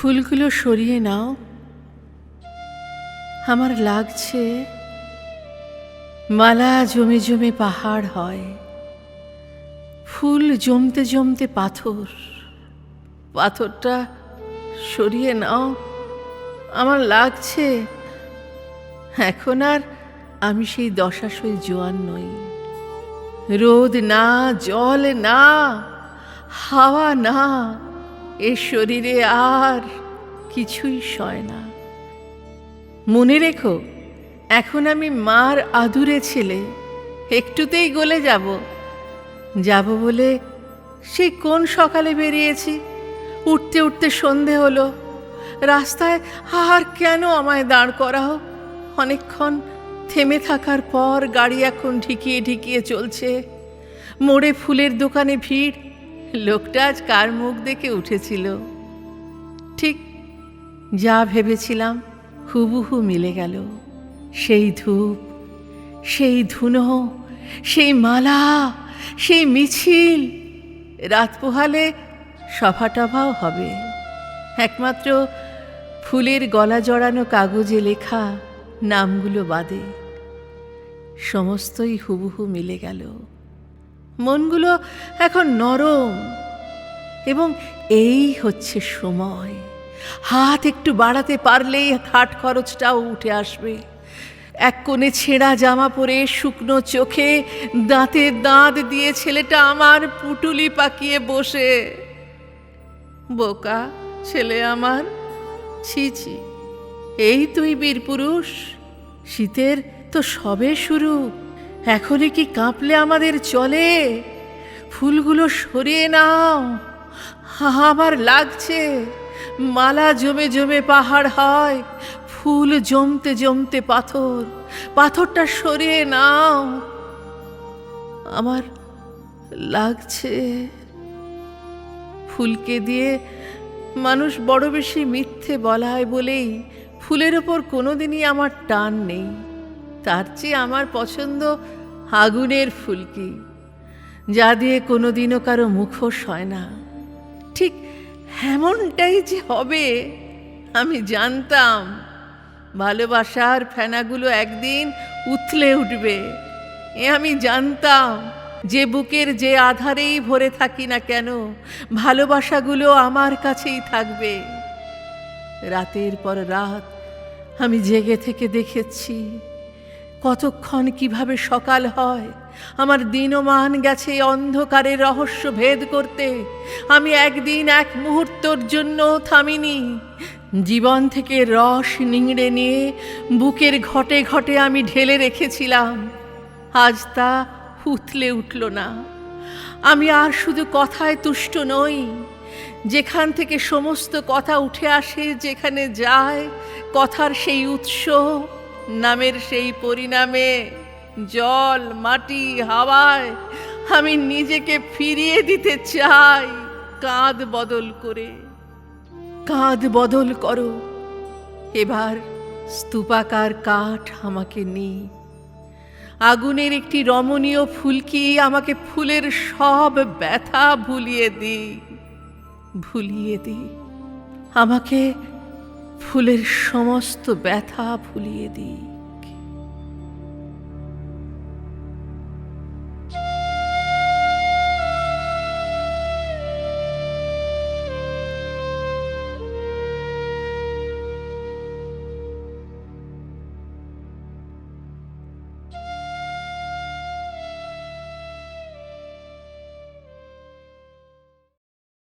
ফুলগুলো সরিয়ে নাও, আমার লাগছে মালা জমে জমে পাহাড় হয়, ফুল জমতে জমতে পাথর, পাথরটা সরিয়ে নাও, আমার লাগছে এখন আর আমি সেই দশাশই জোয়ান নই। রোদ না, জল না, হাওয়া না, এ শরীরে আর কিছুই সয় না। মনে রেখো, এখন আমি মার আদুরে ছেলে, একটুতেই গলে যাব বলে সেই কোন সকালে বেরিয়েছি, উঠতে উঠতে সন্ধে হলো। রাস্তায় আর কেন আমায় দাঁড় করাও? অনেকক্ষণ থেমে থাকার পর গাড়ি এখন ঢিকিয়ে ঢিকিয়ে চলছে। মোড়ে ফুলের দোকানে ভিড়। লোকটা আজ কার মুখ দেখে উঠেছিল। ঠিক যা ভেবেছিলাম হুবহু মিলে গেল। সেই ধূপ, সেই ধুনো, সেই মালা, সেই মিছিল। রাত পোহালে সভা টভাও হবে, একমাত্র ফুলের গলা জড়ানো কাগজে লেখা নামগুলো বাদে। সমস্তই হুবহু মিলে গেল। মনগুলো এখন নরম, এবং এই হচ্ছে সময়। হাত একটু বাড়াতে পারলেই হাট খরচটাও উঠে আসবে। এক কোণে ছেঁড়া জামা পরে শুকনো চোখে দাঁতে দাঁত দিয়ে ছেলেটা আমার পুটুলি পাকিয়ে বসে। বোকা ছেলে আমার, ছি ছি, এই তুই বীরপুরুষ? শীতের তো সবে শুরু, এখনই কি কাঁপলে আমাদের চলে? ফুলগুলো সরিয়ে নাও, আমার লাগছে মালা জমে জমে পাহাড় হয়, ফুল জমতে জমতে পাথর, পাথরটা সরিয়ে নাও, আমার লাগছে। ফুলকে দিয়ে মানুষ বড় বেশি মিথ্যে বলায় বলেই ফুলের ওপর কোনোদিনই আমার টান নেই। তার চেয়ে আমার পছন্দ আগুনের ফুলকি, যা দিয়ে কোনোদিনও কারো মুখোশ হয় না। ঠিক এমনটাই যে হবে আমি জানতাম। ভালোবাসার ফেনাগুলো একদিন উথলে উঠবে, এ আমি জানতাম। যে বুকের যে আধারেই ভরে থাকি না কেন, ভালোবাসাগুলো আমার কাছেই থাকবে। রাতের পর রাত আমি জেগে থেকে দেখেছি কতক্ষণ কিভাবে সকাল হয়। আমার দিনমান গেছে অন্ধকারের রহস্য ভেদ করতে। আমি একদিন এক মুহূর্তর জন্য থামিনি। জীবন থেকে রস নিংড়ে নিয়ে বুকের ঘটে ঘটে আমি ঢেলে রেখেছিলাম। আজ তা উথলে উঠল না। আমি আর শুধু কথায় তুষ্ট নই। যেখান থেকে সমস্ত কথা উঠে আসে, যেখানে যায় কথার সেই উৎস, নামের সেই পরিণামে, জল, মাটি, হাওয়ায় আমি নিজেকে ফিরিয়ে দিতে চাই। কাঁধ বদল করে, কাঁধ বদল করো। এবার স্তূপাকার কাঠ আমাকে নেই। আগুনের একটি রমণীয় ফুলকি আমাকে ফুলের সব ব্যথা ভুলিয়ে দি, আমাকে ফুলের সমস্ত ব্যথা ভুলিয়ে দিই।